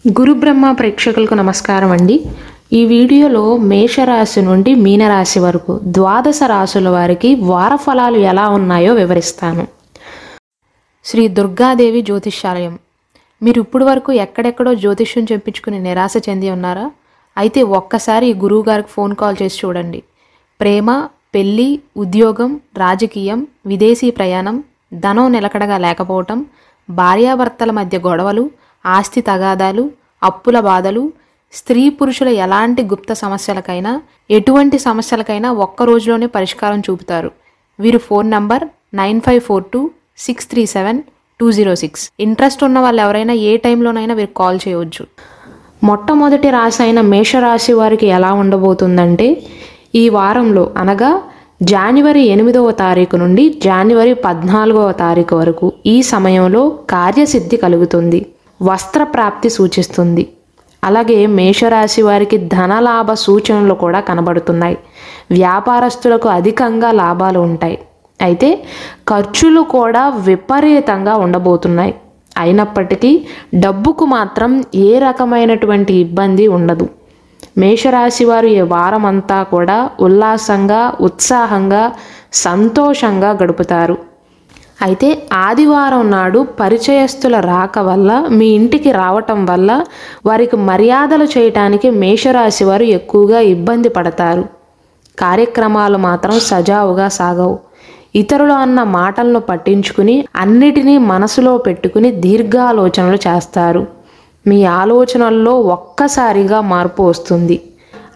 గురు బ్రహ్మ ప్రేక్షకులకు నమస్కారం అండి. ఈ వీడియోలో మేషరాశి నుండి మీనరాశి వరకు ద్వాదశ రాశుల వారికి వార ఫలాలు ఎలా ఉన్నాయో వివరిస్తాను. శ్రీ దుర్గాదేవి జ్యోతిష్యాలయం. మీరు ఇప్పుడు వరకు ఎక్కడెక్కడో జ్యోతిష్యం చెప్పించుకుని నిరాశ చెంది ఉన్నారా? అయితే ఒక్కసారి గురువు గారికి ఫోన్ కాల్ చేసి చూడండి. ప్రేమ, పెళ్ళి, ఉద్యోగం, రాజకీయం, విదేశీ ప్రయాణం, ధనం నిలకడగా లేకపోవటం, భార్యాభర్తల మధ్య గొడవలు, ఆస్తి తగాదాలు, అప్పుల బాధలు, స్త్రీ పురుషుల ఎలాంటి గుప్త సమస్యలకైనా, ఎటువంటి సమస్యలకైనా ఒక్క రోజులోనే పరిష్కారం చూపుతారు. వీరు ఫోన్ నంబర్ 9542637206. ఇంట్రెస్ట్ ఉన్న వాళ్ళు ఎవరైనా ఏ టైంలోనైనా వీరికి కాల్ చేయవచ్చు. మొట్టమొదటి రాశి అయిన మేషరాశి వారికి ఎలా ఉండబోతుందంటే, ఈ వారంలో అనగా జనవరి 8వ తారీఖు నుండి జనవరి 14వ తారీఖు వరకు ఈ సమయంలో కార్యసిద్ధి కలుగుతుంది. వస్త్ర ప్రాప్తి సూచిస్తుంది. అలాగే మేషరాశి వారికి ధనలాభ సూచనలు కూడా కనబడుతున్నాయి. వ్యాపారస్తులకు అధికంగా లాభాలు ఉంటాయి. అయితే ఖర్చులు కూడా విపరీతంగా ఉండబోతున్నాయి. అయినప్పటికీ డబ్బుకు మాత్రం ఏ రకమైనటువంటి ఇబ్బంది ఉండదు. మేషరాశి వారు ఈ వారం అంతా కూడా ఉల్లాసంగా, ఉత్సాహంగా, సంతోషంగా గడుపుతారు. అయితే ఆదివారం నాడు పరిచయస్తుల రాక వల్ల, మీ ఇంటికి రావటం వల్ల వారికి మర్యాదలు చేయటానికి మేషరాశి వారు ఎక్కువగా ఇబ్బంది పడతారు. కార్యక్రమాలు మాత్రం సజావుగా సాగవు. ఇతరులు అన్న మాటలను పట్టించుకుని అన్నిటినీ మనసులో పెట్టుకుని దీర్ఘాలోచనలు చేస్తారు. మీ ఆలోచనల్లో ఒక్కసారిగా మార్పు వస్తుంది.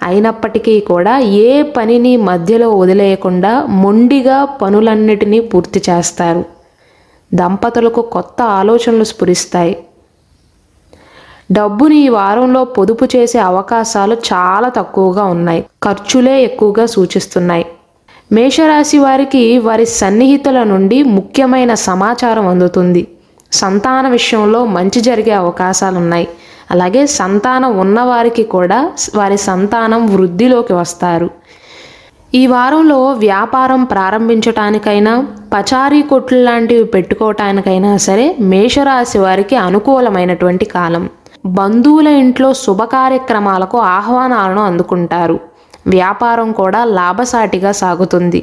అయినప్పటికీ కూడా ఏ పనిని మధ్యలో వదిలేయకుండా మొండిగా పనులన్నిటినీ పూర్తి చేస్తారు. దంపతులకు కొత్త ఆలోచనలు స్ఫురిస్తాయి. డబ్బుని ఈ వారంలో పొదుపు చేసే అవకాశాలు చాలా తక్కువగా ఉన్నాయి. ఖర్చులే ఎక్కువగా సూచిస్తున్నాయి. మేషరాశి వారికి వారి సన్నిహితుల నుండి ముఖ్యమైన సమాచారం అందుతుంది. సంతాన విషయంలో మంచి జరిగే అవకాశాలు ఉన్నాయి. అలాగే సంతానం ఉన్నవారికి కూడా వారి సంతానం వృద్ధిలోకి వస్తారు. ఈ వారంలో వ్యాపారం ప్రారంభించటానికైనా, పచారీ కొట్లు లాంటివి పెట్టుకోవటానికైనా సరే మేషరాశి వారికి అనుకూలమైనటువంటి కాలం. బంధువుల ఇంట్లో శుభ కార్యక్రమాలకు ఆహ్వానాలను అందుకుంటారు. వ్యాపారం కూడా లాభసాటిగా సాగుతుంది.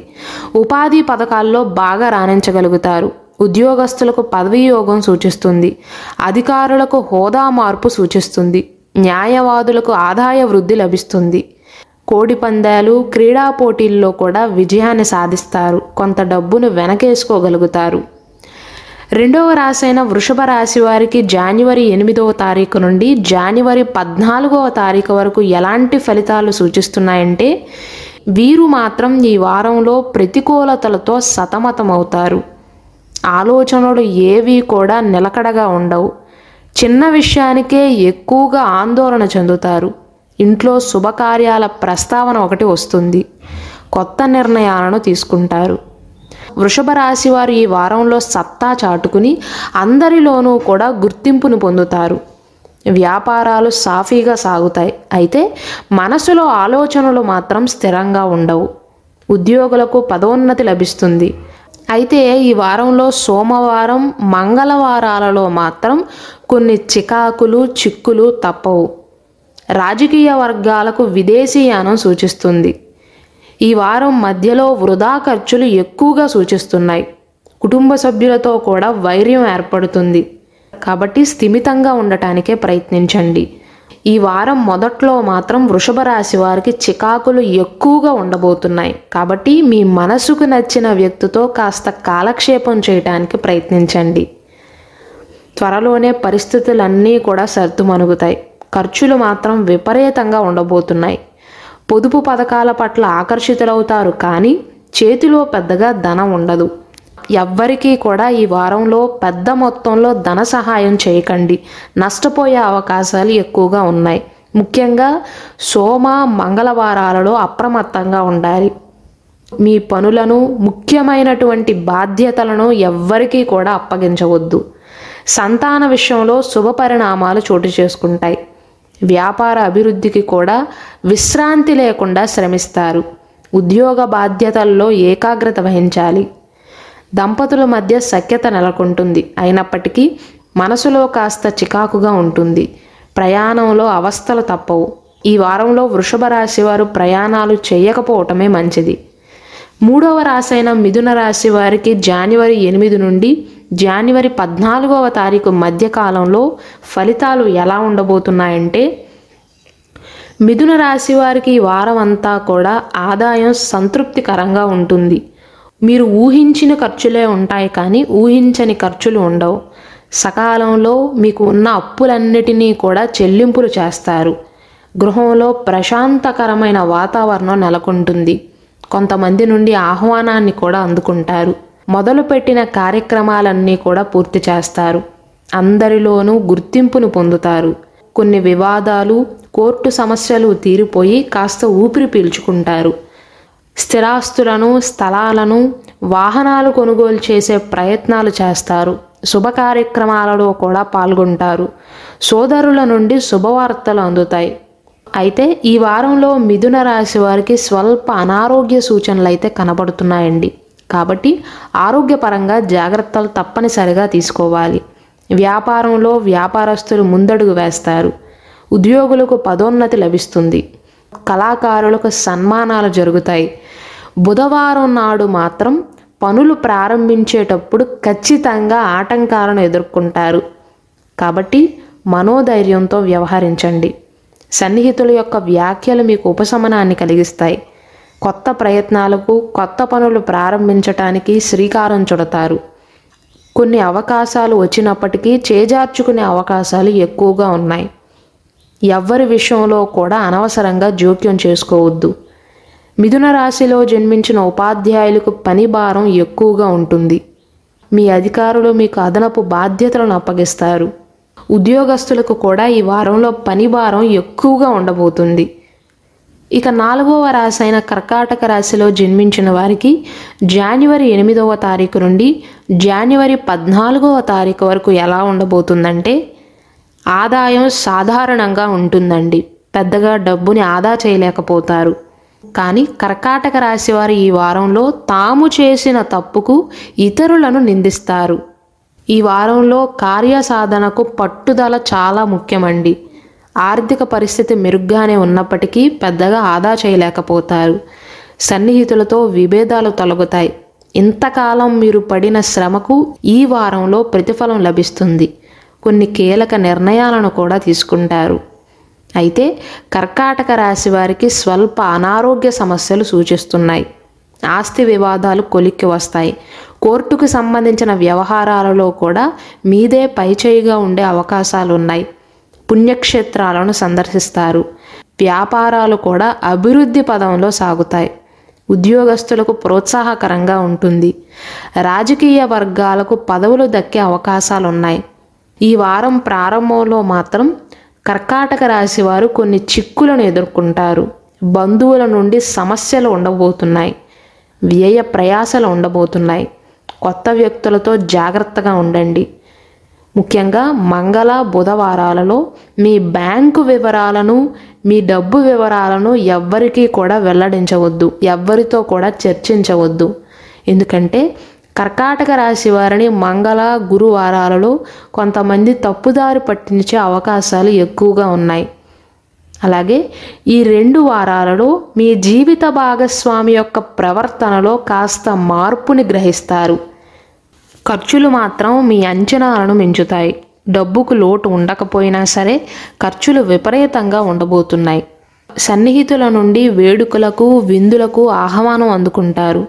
ఉపాధి పథకాల్లో బాగా రాణించగలుగుతారు. ఉద్యోగస్తులకు పదవీ యోగం సూచిస్తుంది. అధికారులకు హోదా మార్పు సూచిస్తుంది. న్యాయవాదులకు ఆదాయ వృద్ధి లభిస్తుంది. కోడి పందాలు, క్రీడా పోటీల్లో కూడా విజయాన్ని సాధిస్తారు. కొంత డబ్బును వెనకేసుకోగలుగుతారు. రెండవ రాశి అయిన వృషభ రాశి వారికి జనవరి 8వ తారీఖు నుండి జనవరి 14వ తారీఖు వరకు ఎలాంటి ఫలితాలు సూచిస్తున్నాయంటే, వీరు మాత్రం ఈ వారంలో ప్రతికూలతలతో సతమతమవుతారు. ఆలోచనలు ఏవీ కూడా నిలకడగా ఉండవు. చిన్న విషయానికే ఎక్కువగా ఆందోళన చెందుతారు. ఇంట్లో శుభకార్యాల ప్రస్తావన ఒకటి వస్తుంది. కొత్త నిర్ణయాలను తీసుకుంటారు. వృషభ రాశి వారు ఈ వారంలో సత్తా చాటుకుని అందరిలోనూ కూడా గుర్తింపును పొందుతారు. వ్యాపారాలు సాఫీగా సాగుతాయి. అయితే మనసులో ఆలోచనలు మాత్రం స్థిరంగా ఉండవు. ఉద్యోగులకు పదోన్నతి లభిస్తుంది. అయితే ఈ వారంలో సోమవారం, మంగళవారాలలో మాత్రం కొన్ని చికాకులు, చిక్కులు తప్పవు. రాజకీయ వర్గాలకు విదేశీయానం సూచిస్తుంది. ఈ వారం మధ్యలో వృధా ఖర్చులు ఎక్కువగా సూచిస్తున్నాయి. కుటుంబ సభ్యులతో కూడా వైర్యం ఏర్పడుతుంది. కాబట్టి స్థిమితంగా ఉండటానికే ప్రయత్నించండి. ఈ వారం మొదట్లో మాత్రం వృషభ రాశి వారికి చికాకులు ఎక్కువగా ఉండబోతున్నాయి. కాబట్టి మీ మనసుకు నచ్చిన వ్యక్తితో కాస్త కాలక్షేపం చేయడానికి ప్రయత్నించండి. త్వరలోనే పరిస్థితులన్నీ కూడా సర్దుమణుగుతాయి. ఖర్చులు మాత్రం విపరీతంగా ఉండబోతున్నాయి. పొదుపు పథకాల పట్ల ఆకర్షితులవుతారు. కానీ చేతిలో పెద్దగా ధనం ఉండదు. ఎవ్వరికీ కూడా ఈ వారంలో పెద్ద మొత్తంలో ధన సహాయం చేయకండి. నష్టపోయే అవకాశాలు ఎక్కువగా ఉన్నాయి. ముఖ్యంగా సోమ, మంగళవారాలలో అప్రమత్తంగా ఉండాలి. మీ పనులను, ముఖ్యమైనటువంటి బాధ్యతలను ఎవ్వరికీ కూడా అప్పగించవద్దు. సంతాన విషయంలో శుభ పరిణామాలు చోటు చేసుకుంటాయి. వ్యాపార అభివృద్ధికి కూడా విశ్రాంతి లేకుండా శ్రమిస్తారు. ఉద్యోగ బాధ్యతల్లో ఏకాగ్రత వహించాలి. దంపతుల మధ్య సఖ్యత నెలకొంటుంది. అయినప్పటికీ మనసులో కాస్త చికాకుగా ఉంటుంది. ప్రయాణంలో అవస్థలు తప్పవు. ఈ వారంలో వృషభ రాశి వారు ప్రయాణాలు చేయకపోవటమే మంచిది. 3వ రాశి అయిన మిథున రాశి వారికి జనవరి 8 నుండి జనవరి 14వ తారీఖు మధ్యకాలంలో ఫలితాలు ఎలా ఉండబోతున్నాయంటే, మిథున రాశి వారికి ఈ వారం అంతా కూడా ఆదాయం సంతృప్తికరంగా ఉంటుంది. మీరు ఊహించిన ఖర్చులే ఉంటాయి, కానీ ఊహించని ఖర్చులు ఉండవు. సకాలంలో మీకు ఉన్న అప్పులన్నిటినీ కూడా చెల్లింపులు చేస్తారు. గృహంలో ప్రశాంతకరమైన వాతావరణం నెలకొంటుంది. కొంతమంది నుండి ఆహ్వానాన్ని కూడా అందుకుంటారు. మొదలుపెట్టిన కార్యక్రమాలన్నీ కూడా పూర్తి చేస్తారు. అందరిలోనూ గుర్తింపును పొందుతారు. కొన్ని వివాదాలు, కోర్టు సమస్యలు తీరిపోయి కాస్త ఊపిరి పీల్చుకుంటారు. స్థిరాస్తులను, స్థలాలను, వాహనాలు కొనుగోలు చేసే ప్రయత్నాలు చేస్తారు. శుభ కార్యక్రమాలలో కూడా పాల్గొంటారు. సోదరుల నుండి శుభవార్తలు అందుతాయి. అయితే ఈ వారంలో మిథున రాశి వారికి స్వల్ప అనారోగ్య సూచనలు అయితే కనబడుతున్నాయండి. కాబట్టి ఆరోగ్యపరంగా జాగ్రత్తలు తప్పనిసరిగా తీసుకోవాలి. వ్యాపారంలో వ్యాపారస్తులు ముందడుగు వేస్తారు. ఉద్యోగులకు పదోన్నతి లభిస్తుంది. కళాకారులకు సన్మానాలు జరుగుతాయి. బుధవారం నాడు మాత్రం పనులు ప్రారంభించేటప్పుడు ఖచ్చితంగా ఆటంకాలను ఎదుర్కొంటారు. కాబట్టి మనోధైర్యంతో వ్యవహరించండి. సన్నిహితుల యొక్క వ్యాఖ్యలు మీకు ఉపశమనాన్ని కలిగిస్తాయి. కొత్త ప్రయత్నాలకు, కొత్త పనులు ప్రారంభించటానికి శ్రీకారం చుడతారు. కొన్ని అవకాశాలు వచ్చినప్పటికీ చేజార్చుకునే అవకాశాలు ఎక్కువగా ఉన్నాయి. ఎవ్వరి విషయంలో కూడా అనవసరంగా జోక్యం చేసుకోవద్దు. మిథున రాశిలో జన్మించిన ఉపాధ్యాయులకు పని భారం ఎక్కువగా ఉంటుంది. మీ అధికారులు మీకు అదనపు బాధ్యతలను అప్పగిస్తారు. ఉద్యోగస్తులకు కూడా ఈ వారంలో పని భారం ఎక్కువగా ఉండబోతుంది. ఇక 4వ రాశి అయిన కర్కాటక రాశిలో జన్మించిన వారికి జనవరి 8వ తారీఖు నుండి జనవరి 14వ తారీఖు వరకు ఎలా ఉండబోతుందంటే, ఆదాయం సాధారణంగా ఉంటుందండి. పెద్దగా డబ్బుని ఆదా చేయలేకపోతారు. కానీ కర్కాటక రాశి వారు ఈ వారంలో తాము చేసిన తప్పుకు ఇతరులను నిందిస్తారు. ఈ వారంలో కార్యసాధనకు పట్టుదల చాలా ముఖ్యమండి. ఆర్థిక పరిస్థితి మెరుగ్గానే ఉన్నప్పటికీ పెద్దగా ఆదా చేయలేకపోతారు. సన్నిహితులతో విభేదాలు తొలగుతాయి. ఇంతకాలం మీరు పడిన శ్రమకు ఈ వారంలో ప్రతిఫలం లభిస్తుంది. కొన్ని కీలక నిర్ణయాలను కూడా తీసుకుంటారు. అయితే కర్కాటక రాశి వారికి స్వల్ప అనారోగ్య సమస్యలు సూచిస్తున్నాయి. ఆస్తి వివాదాలు కొలిక్కి వస్తాయి. కోర్టుకు సంబంధించిన వ్యవహారాలలో కూడా మీదే పైచేయిగా ఉండే అవకాశాలు ఉన్నాయి. పుణ్యక్షేత్రాలను సందర్శిస్తారు. వ్యాపారాలు కూడా అభివృద్ధి పదంలో సాగుతాయి. ఉద్యోగస్తులకు ప్రోత్సాహకరంగా ఉంటుంది. రాజకీయ వర్గాలకు పదవులు దక్కే అవకాశాలున్నాయి. ఈ వారం ప్రారంభంలో మాత్రం కర్కాటక రాశి వారు కొన్ని చిక్కులను ఎదుర్కొంటారు. బంధువుల నుండి సమస్యలు ఉండబోతున్నాయి. వ్యయ ప్రయాసలు ఉండబోతున్నాయి. కొత్త వ్యక్తులతో జాగ్రత్తగా ఉండండి. ముఖ్యంగా మంగళ, బుధవారాలలో మీ బ్యాంకు వివరాలను, మీ డబ్బు వివరాలను ఎవ్వరికీ కూడా వెల్లడించవద్దు. ఎవ్వరితో కూడా చర్చించవద్దు. ఎందుకంటే కర్కాటక రాశి వారిని మంగళ, గురువారాలలో కొంతమంది తప్పుదారి పట్టించే అవకాశాలు ఎక్కువగా ఉన్నాయి. అలాగే ఈ 2 వారాలలో మీ జీవిత భాగస్వామి యొక్క ప్రవర్తనలో కాస్త మార్పుని గ్రహిస్తారు. ఖర్చులు మాత్రం మీ అంచనాలను మించుతాయి. డబ్బుకు లోటు ఉండకపోయినా సరే ఖర్చులు విపరీతంగా ఉండబోతున్నాయి. సన్నిహితుల నుండి వేడుకలకు, విందులకు ఆహ్వానం అందుకుంటారు.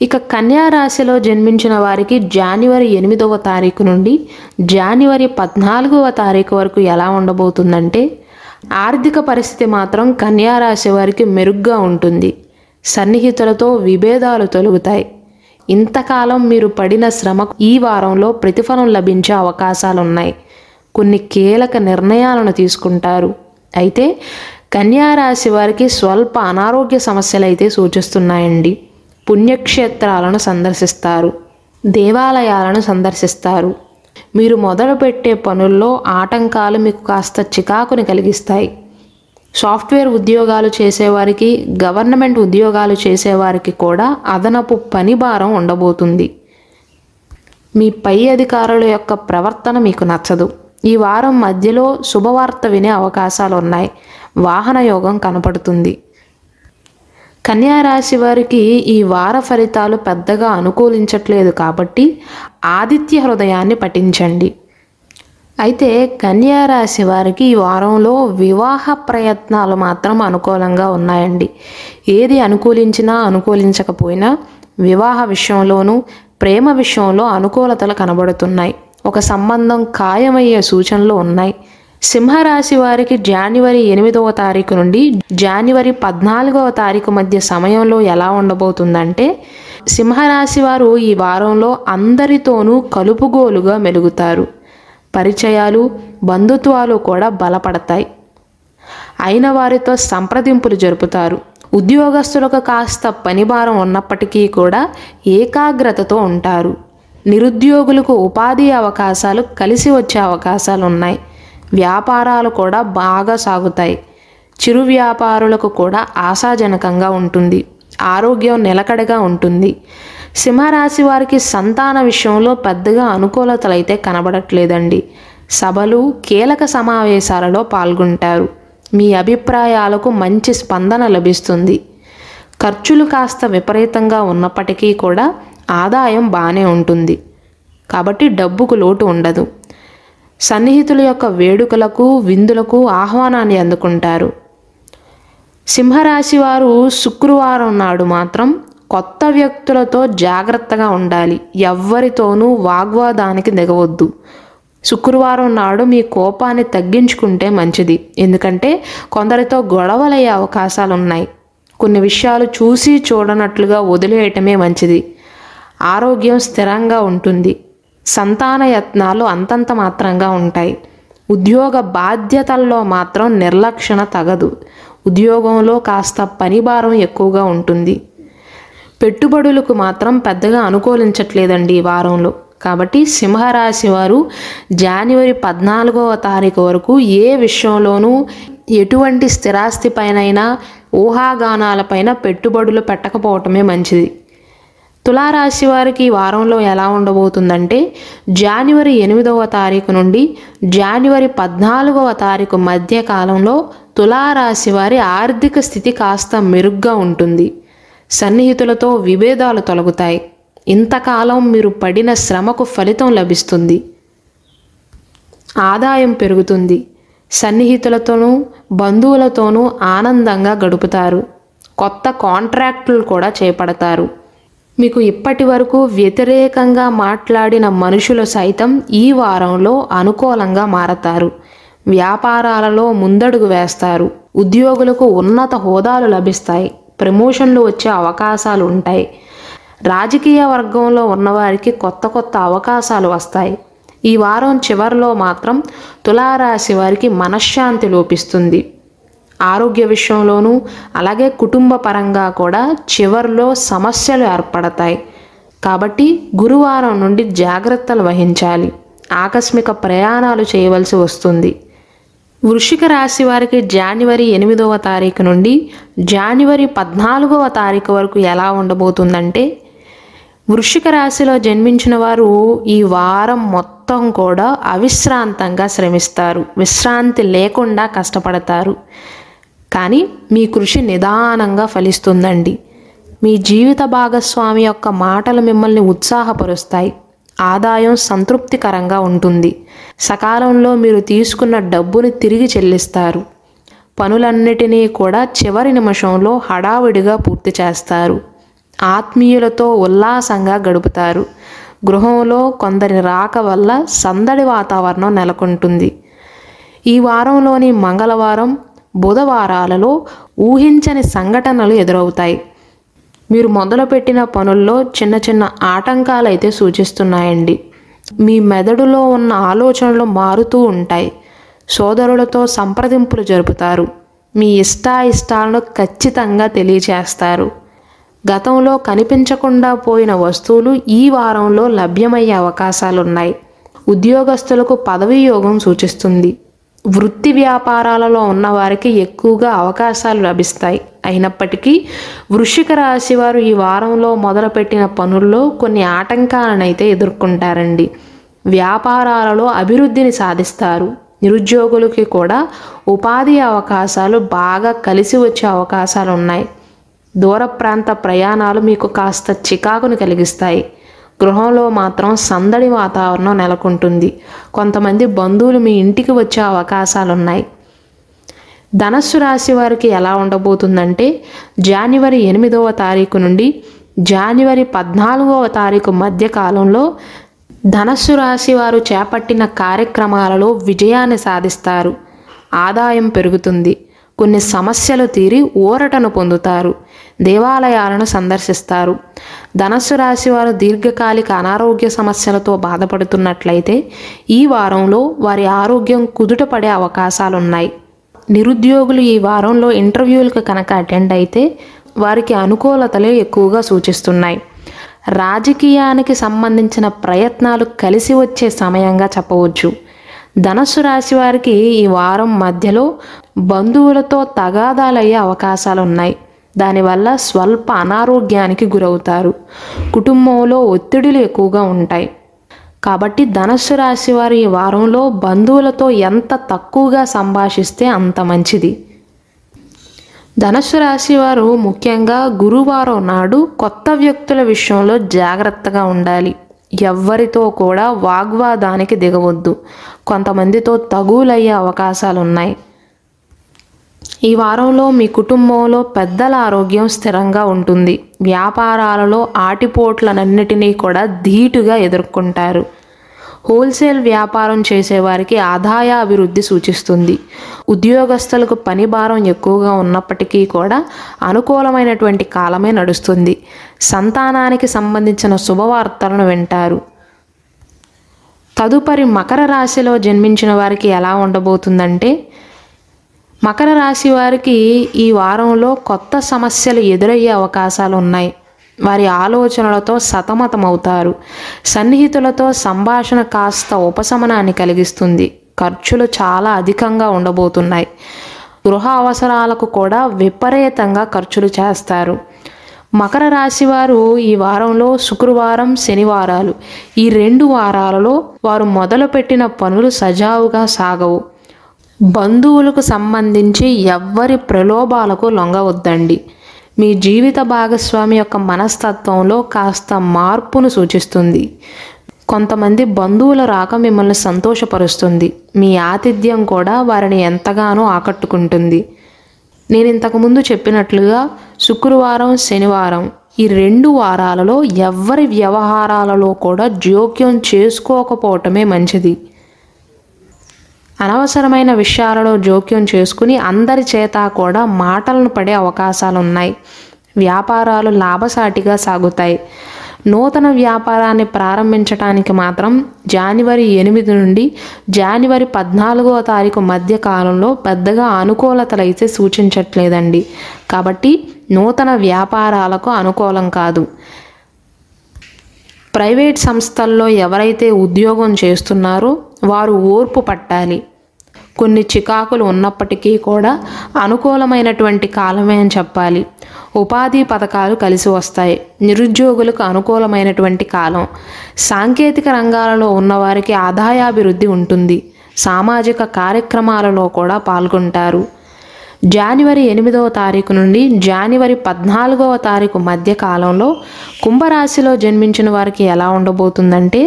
ఇక కన్యా రాశిలో జన్మించిన వారికి జనవరి 8వ తారీఖు నుండి జనవరి 14వ తారీఖు వరకు ఎలా ఉండబోతుందంటే, ఆర్థిక పరిస్థితి మాత్రం కన్యా రాశి వారికి మెరుగ్గా ఉంటుంది. సన్నిహితులతో విభేదాలు తొలగుతాయి. ఇంతకాలం మీరు పడిన శ్రమకు ఈ వారంలో ప్రతిఫలం లభించే అవకాశాలున్నాయి. కొన్ని కీలక నిర్ణయాలను తీసుకుంటారు. అయితే కన్యా రాశి వారికి స్వల్ప అనారోగ్య సమస్యలు అయితే సూచిస్తున్నాయండి. పుణ్యక్షేత్రాలను సందర్శిస్తారు. దేవాలయాలను సందర్శిస్తారు. మీరు మొదలుపెట్టే పనుల్లో ఆటంకాలు మీకు కాస్త చికాకుని కలిగిస్తాయి. సాఫ్ట్వేర్ ఉద్యోగాలు చేసేవారికి, గవర్నమెంట్ ఉద్యోగాలు చేసేవారికి కూడా అదనపు పని భారం ఉండబోతుంది. మీ పై అధికారుల యొక్క ప్రవర్తన మీకు నచ్చదు. ఈ వారం మధ్యలో శుభవార్త వినే అవకాశాలు ఉన్నాయి. వాహన యోగం కనపడుతుంది. కన్యా రాశి వారికి ఈ వార ఫలితాలు పెద్దగా అనుకూలించట్లేదు కాబట్టి ఆదిత్య హృదయాన్ని పఠించండి. అయితే కన్యా రాశి వారికి ఈ వారంలో వివాహ ప్రయత్నాలు మాత్రం అనుకూలంగా ఉన్నాయండి. ఏది అనుకూలించినా అనుకూలించకపోయినా వివాహ విషయంలోనూ ప్రేమ విషయంలో అనుకూలతలు కనబడుతున్నాయి. ఒక సంబంధం ఖాయమయ్యే సూచనలు ఉన్నాయి. సింహరాశి వారికి జనవరి 8వ తారీఖు నుండి జనవరి 14వ తారీఖు మధ్య సమయంలో ఎలా ఉండబోతుందంటే, సింహరాశి వారు ఈ వారంలో అందరితోనూ కలుపుగోలుగా మెలుగుతారు. పరిచయాలు, బంధుత్వాలు కూడా బలపడతాయి. అయిన వారితో సంప్రదింపులు జరుపుతారు. ఉద్యోగస్తులకు కాస్త పనిభారం ఉన్నప్పటికీ కూడా ఏకాగ్రతతో ఉంటారు. నిరుద్యోగులకు ఉపాధి అవకాశాలు కలిసి వచ్చే అవకాశాలు ఉన్నాయి. వ్యాపారాలు కూడా బాగా సాగుతాయి. చిరు వ్యాపారులకు కూడా ఆశాజనకంగా ఉంటుంది. ఆరోగ్యం నిలకడగా ఉంటుంది. సింహరాశి వారికి సంతాన విషయంలో పెద్దగా అనుకూలతలైతే కనబడట్లేదండి. సభలు, కీలక సమావేశాలలో పాల్గొంటారు. మీ అభిప్రాయాలకు మంచి స్పందన లభిస్తుంది. ఖర్చులు కాస్త విపరీతంగా ఉన్నప్పటికీ కూడా ఆదాయం బాగానే ఉంటుంది. కాబట్టి డబ్బుకు లోటు ఉండదు. సన్నిహితుల యొక్క వేడుకలకు, విందులకు ఆహ్వానాన్ని అందుకుంటారు. సింహరాశి వారు శుక్రవారం నాడు మాత్రం కొత్త వ్యక్తులతో జాగ్రత్తగా ఉండాలి. ఎవ్వరితోనూ వాగ్వాదానికి దిగవద్దు. శుక్రవారం నాడు మీ కోపాన్ని తగ్గించుకుంటే మంచిది. ఎందుకంటే కొందరితో గొడవలయ్యే అవకాశాలు ఉన్నాయి. కొన్ని విషయాలు చూసి చూడనట్లుగా వదిలేయటమే మంచిది. ఆరోగ్యం స్థిరంగా ఉంటుంది. సంతాన యత్నాలు అంతంత మాత్రంగా ఉంటాయి. ఉద్యోగ బాధ్యతల్లో మాత్రం నిర్లక్షణ తగదు. ఉద్యోగంలో కాస్త పనిభారం ఎక్కువగా ఉంటుంది. పెట్టుబడులకు మాత్రం పెద్దగా అనుకూలించట్లేదండి ఈ వారంలో. కాబట్టి సింహరాశి వారు జనవరి 14వ తారీఖు వరకు ఏ విషయంలోనూ ఎటువంటి స్థిరాస్తి పైనైనా ఊహాగానాలపైన పెట్టుబడులు పెట్టకపోవటమే మంచిది. తులారాశి వారికి ఈ వారంలో ఎలా ఉండబోతుందంటే, జనవరి 8వ తారీఖు నుండి జనవరి 14వ తారీఖు మధ్య కాలంలో తులారాశి వారి ఆర్థిక స్థితి కాస్త మెరుగ్గా ఉంటుంది. సన్నిహితులతో విభేదాలు తొలగుతాయి. ఇంతకాలం మీరు పడిన శ్రమకు ఫలితం లభిస్తుంది. ఆదాయం పెరుగుతుంది. సన్నిహితులతోనూ బంధువులతోనూ ఆనందంగా గడుపుతారు. కొత్త కాంట్రాక్టులు కూడా చేపడతారు. మీకు ఇప్పటి వరకు వ్యతిరేకంగా మాట్లాడిన మనుషులు సైతం ఈ వారంలో అనుకూలంగా మారతారు. వ్యాపారాలలో ముందడుగు వేస్తారు. ఉద్యోగులకు ఉన్నత హోదాలు లభిస్తాయి. ప్రమోషన్లు వచ్చే అవకాశాలు ఉంటాయి. రాజకీయ వర్గంలో ఉన్నవారికి కొత్త కొత్త అవకాశాలు వస్తాయి. ఈ వారం చివరిలో మాత్రం తులారాశి వారికి మనశ్శాంతి లోపిస్తుంది. ఆరోగ్య విషయంలోనూ అలాగే కుటుంబ పరంగా కూడా చివరిలో సమస్యలు ఏర్పడతాయి. కాబట్టి గురువారం నుండి జాగ్రత్తలు వహించాలి. ఆకస్మిక ప్రయాణాలు చేయవలసి వస్తుంది. వృశ్చిక రాశి వారికి జనవరి 8వ తారీఖు నుండి జనవరి 14వ తారీఖు వరకు ఎలా ఉండబోతుందంటే, వృశ్చిక రాశిలో జన్మించిన వారు ఈ వారం మొత్తం కూడా అవిశ్రాంతంగా శ్రమిస్తారు. విశ్రాంతి లేకుండా కష్టపడతారు. కానీ మీ కృషి నిదానంగా ఫలిస్తుందండి. మీ జీవిత భాగస్వామి యొక్క మాటలు మిమ్మల్ని ఉత్సాహపరుస్తాయి. ఆదాయం సంతృప్తికరంగా ఉంటుంది. సకాలంలో మీరు తీసుకున్న డబ్బుని తిరిగి చెల్లిస్తారు. పనులన్నిటినీ కూడా చివరి నిమిషంలో హడావిడిగా పూర్తి చేస్తారు. ఆత్మీయులతో ఉల్లాసంగా గడుపుతారు. గృహంలో కొందరి రాక వల్ల సందడి వాతావరణం నెలకొంటుంది. ఈ వారంలోని మంగళవారం, బుధవారాలలో ఊహించని సంఘటనలు ఎదురవుతాయి. మీరు మొదలుపెట్టిన పనుల్లో చిన్న చిన్న ఆటంకాలు అయితే సూచిస్తున్నాయండి. మీ మెదడులో ఉన్న ఆలోచనలు మారుతూ ఉంటాయి. సోదరులతో సంప్రదింపులు జరుపుతారు. మీ ఇష్టాయిష్టాలను ఖచ్చితంగా తెలియచేస్తారు. గతంలో కనిపించకుండా పోయిన వస్తువులు ఈ వారంలో లభ్యమయ్యే అవకాశాలున్నాయి. ఉద్యోగస్తులకు పదవీ యోగం సూచిస్తుంది. వృత్తి వ్యాపారాలలో ఉన్నవారికి ఎక్కువగా అవకాశాలు లభిస్తాయి. అయినప్పటికీ వృశ్చిక రాశి వారు ఈ వారంలో మొదలుపెట్టిన పనుల్లో కొన్ని ఆటంకాలను అయితే ఎదుర్కొంటారండి. వ్యాపారాలలో అభివృద్ధిని సాధిస్తారు. నిరుద్యోగులకి కూడా ఉపాధి అవకాశాలు బాగా కలిసి వచ్చే అవకాశాలు ఉన్నాయి. దూర ప్రాంత ప్రయాణాలు మీకు కాస్త చికాకును కలిగిస్తాయి. గృహంలో మాత్రం సందడి వాతావరణం నెలకొంటుంది. కొంతమంది బంధువులు మీ ఇంటికి వచ్చే అవకాశాలు ఉన్నాయి. ధనస్సు రాశి వారికి ఎలా ఉండబోతుందంటే జనవరి 8వ తారీఖు నుండి జనవరి 14వ తారీఖు మధ్య కాలంలో ధనస్సు రాశి వారు చేపట్టిన కార్యక్రమాలలో విజయాన్ని సాధిస్తారు. ఆదాయం పెరుగుతుంది. కొన్ని సమస్యలు తీరి ఊరటను పొందుతారు. దేవాలయాలను సందర్శిస్తారు. ధనస్సు రాశి వారు దీర్ఘకాలిక అనారోగ్య సమస్యలతో బాధపడుతున్నట్లయితే ఈ వారంలో వారి ఆరోగ్యం కుదుటపడే అవకాశాలున్నాయి. నిరుద్యోగులు ఈ వారంలో ఇంటర్వ్యూలకు కనుక అటెండ్ అయితే వారికి అనుకూలతలే ఎక్కువగా సూచిస్తున్నాయి. రాజకీయానికి సంబంధించిన ప్రయత్నాలు కలిసి వచ్చే సమయంగా చెప్పవచ్చు. ధనస్సు రాశి వారికి ఈ వారం మధ్యలో బంధువులతో తగాదాలయ్యే అవకాశాలు ఉన్నాయి. దానివల్ల స్వల్ప అనారోగ్యానికి గురవుతారు. కుటుంబంలో ఒత్తిడులు ఎక్కువగా ఉంటాయి. కాబట్టి ధనస్సు రాశి వారు ఈ వారంలో బంధువులతో ఎంత తక్కువగా సంభాషిస్తే అంత మంచిది. ధనస్సు రాశి వారు ముఖ్యంగా గురువారం నాడు కొత్త వ్యక్తుల విషయంలో జాగ్రత్తగా ఉండాలి. ఎవ్వరితో కూడా వాగ్వాదానికి దిగవద్దు. కొంతమందితో తగువులయ్యే అవకాశాలు ఉన్నాయి. ఈ వారంలో మీ కుటుంబంలో పెద్దల ఆరోగ్యం స్థిరంగా ఉంటుంది. వ్యాపారాలలో ఆటిపోట్లనన్నిటినీ కూడా ధీటుగా ఎదుర్కొంటారు. హోల్సేల్ వ్యాపారం చేసేవారికి ఆదాయ అభివృద్ధి సూచిస్తుంది. ఉద్యోగస్తులకు పని భారం ఎక్కువగా ఉన్నప్పటికీ కూడా అనుకూలమైనటువంటి కాలమే నడుస్తుంది. సంతానానికి సంబంధించిన శుభవార్తలను వింటారు. తదుపరి మకర రాశిలో జన్మించిన వారికి ఎలా ఉండబోతుందంటే మకర రాశి వారికి ఈ వారంలో కొత్త సమస్యలు ఎదురయ్యే అవకాశాలు ఉన్నాయి. వారి ఆలోచనలతో సతమతమవుతారు. సన్నిహితులతో సంభాషణ కాస్త ఉపశమనాన్ని కలిగిస్తుంది. ఖర్చులు చాలా అధికంగా ఉండబోతున్నాయి. గృహ అవసరాలకు కూడా విపరీతంగా ఖర్చులు చేస్తారు. మకర రాశి వారు ఈ వారంలో శుక్రవారం, శనివారాలు ఈ 2 వారాలలో వారు మొదలుపెట్టిన పనులు సజావుగా సాగవు. బంధువులకు సంబంధించి ఎవ్వరి ప్రలోభాలకు లొంగవద్దండి. మీ జీవిత భాగస్వామి యొక్క మనస్తత్వంలో కాస్త మార్పును సూచిస్తుంది. కొంతమంది బంధువుల రాక మిమ్మల్ని సంతోషపరుస్తుంది. మీ ఆతిథ్యం కూడా వారిని ఎంతగానో ఆకట్టుకుంటుంది. నేను ఇంతకుముందు చెప్పినట్లుగా శుక్రవారం, శనివారం ఈ 2 వారాలలో ఎవ్వరి వ్యవహారాలలో కూడా జోక్యం చేసుకోకపోవటమే మంచిది. అనవసరమైన విషయాలలో జోక్యం చేసుకుని అందరి చేత కూడా మాటలను పడే అవకాశాలు ఉన్నాయి. వ్యాపారాలు లాభసాటిగా సాగుతాయి. నూతన వ్యాపారాన్ని ప్రారంభించడానికి మాత్రం జనవరి 8 నుండి జనవరి 14వ తారీఖు మధ్య కాలంలో పెద్దగా అనుకూలతలైతే సూచించట్లేదండి. కాబట్టి నూతన వ్యాపారాలకు అనుకూలం కాదు. ప్రైవేట్ సంస్థల్లో ఎవరైతే ఉద్యోగం చేస్తున్నారో వారు ఓర్పు పట్టాలి. కొన్ని చికాకులు ఉన్నప్పటికీ కూడా అనుకూలమైనటువంటి కాలమే అని చెప్పాలి. ఉపాధి పథకాలు కలిసి వస్తాయి. నిరుద్యోగులకు అనుకూలమైనటువంటి కాలం. సాంకేతిక రంగాలలో ఉన్నవారికి ఆదాయాభివృద్ధి ఉంటుంది. సామాజిక కార్యక్రమాలలో కూడా పాల్గొంటారు. జనవరి 8వ తారీఖు నుండి జనవరి 14వ తారీఖు మధ్య కాలంలో కుంభరాశిలో జన్మించిన వారికి ఎలా ఉండబోతుందంటే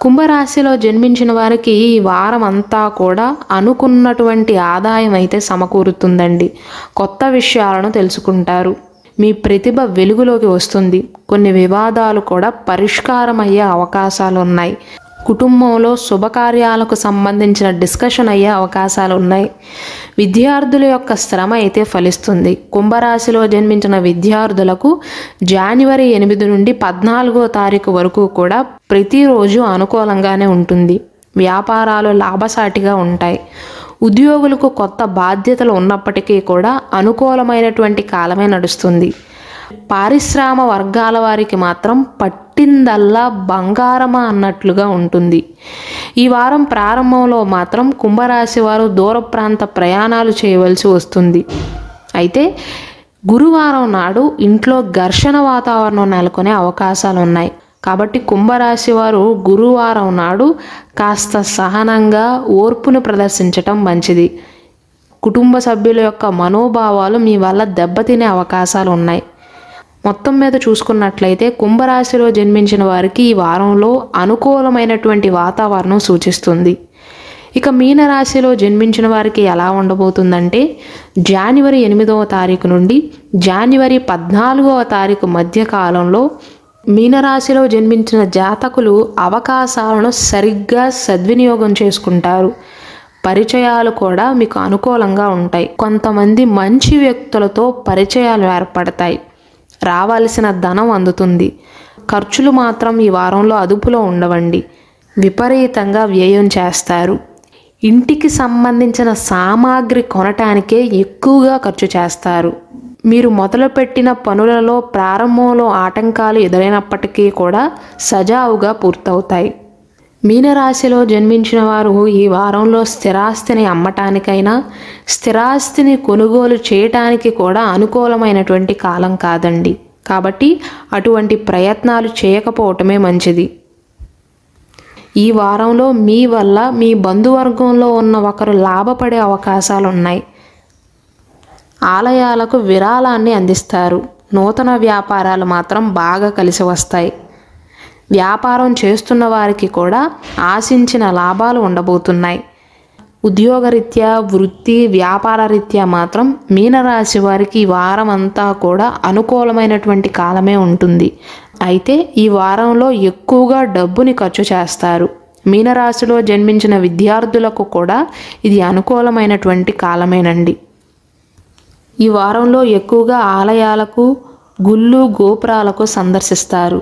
కుంభరాశిలో జన్మించిన వారికి ఈ వారం అంతా కూడా అనుకున్నటువంటి ఆదాయం అయితే సమకూరుతుందండి. కొత్త విషయాలను తెలుసుకుంటారు. మీ ప్రతిభ వెలుగులోకి వస్తుంది. కొన్ని వివాదాలు కూడా పరిష్కారం అయ్యే అవకాశాలు ఉన్నాయి. కుటుంబంలో శుభకార్యాలకు సంబంధించిన డిస్కషన్ అయ్యే అవకాశాలు ఉన్నాయి. విద్యార్థుల యొక్క శ్రమ అయితే ఫలిస్తుంది. కుంభరాశిలో జన్మించిన విద్యార్థులకు జనవరి 8 నుండి 14వ తారీఖు వరకు కూడా ప్రతిరోజు అనుకూలంగానే ఉంటుంది. వ్యాపారాలు లాభసాటిగా ఉంటాయి. ఉద్యోగులకు కొత్త బాధ్యతలు ఉన్నప్పటికీ కూడా అనుకూలమైనటువంటి కాలమే నడుస్తుంది. పారిశ్రామ వర్గాల వారికి మాత్రం పట్టిందల్లా బంగారమా అన్నట్లుగా ఉంటుంది. ఈ వారం ప్రారంభంలో మాత్రం కుంభరాశి వారు దూర ప్రాంత ప్రయాణాలు చేయవలసి వస్తుంది. అయితే గురువారం నాడు ఇంట్లో ఘర్షణ వాతావరణం నెలకొనే అవకాశాలు ఉన్నాయి. కాబట్టి కుంభరాశి వారు గురువారం నాడు కాస్త సహనంగా ఓర్పును ప్రదర్శించటం మంచిది. కుటుంబ సభ్యుల యొక్క మనోభావాలు మీ వల్ల దెబ్బతినే అవకాశాలు ఉన్నాయి. మొత్తం మీద చూసుకున్నట్లయితే కుంభరాశిలో జన్మించిన వారికి ఈ వారంలో అనుకూలమైనటువంటి వాతావరణం సూచిస్తుంది. ఇక మీనరాశిలో జన్మించిన వారికి ఎలా ఉండబోతుందంటే జనవరి 8వ తారీఖు నుండి జనవరి 14వ తారీఖు మధ్య కాలంలో మీనరాశిలో జన్మించిన జాతకులు అవకాశాలను సరిగ్గా సద్వినియోగం చేసుకుంటారు. పరిచయాలు కూడా మీకు అనుకూలంగా ఉంటాయి. కొంతమంది మంచి వ్యక్తులతో పరిచయాలు ఏర్పడతాయి. రావాల్సిన ధనం అందుతుంది. ఖర్చులు మాత్రం ఈ వారంలో అదుపులో ఉండవండి. విపరీతంగా వ్యయం చేస్తారు. ఇంటికి సంబంధించిన సామాగ్రి కొనటానికే ఎక్కువగా ఖర్చు చేస్తారు. మీరు మొదలుపెట్టిన పనులలో ప్రారంభంలో ఆటంకాలు ఎదురైనప్పటికీ కూడా సజావుగా పూర్తవుతాయి. మీనరాశిలో జన్మించిన వారు ఈ వారంలో స్థిరాస్తిని అమ్మటానికైనా స్థిరాస్తిని కొనుగోలు చేయటానికి కూడా అనుకూలమైనటువంటి కాలం కాదండి. కాబట్టి అటువంటి ప్రయత్నాలు చేయకపోవటమే మంచిది. ఈ వారంలో మీ వల్ల మీ బంధువర్గంలో ఉన్న ఒకరు లాభపడే అవకాశాలు ఉన్నాయి. ఆలయాలకు విరాళాన్ని అందిస్తారు. నూతన వ్యాపారాలు మాత్రం బాగా కలిసి వస్తాయి. వ్యాపారం చేస్తున్న వారికి కూడా ఆశించిన లాభాలు ఉండబోతున్నాయి. ఉద్యోగరీత్యా వృత్తి వ్యాపార రీత్యా మాత్రం మీనరాశి వారికి ఈ వారం అంతా కూడా అనుకూలమైనటువంటి కాలమే ఉంటుంది. అయితే ఈ వారంలో ఎక్కువగా డబ్బుని ఖర్చు చేస్తారు. మీనరాశిలో జన్మించిన విద్యార్థులకు కూడా ఇది అనుకూలమైనటువంటి కాలమేనండి. ఈ వారంలో ఎక్కువగా ఆలయాలకు గుళ్ళు గోపురాలకు సందర్శిస్తారు.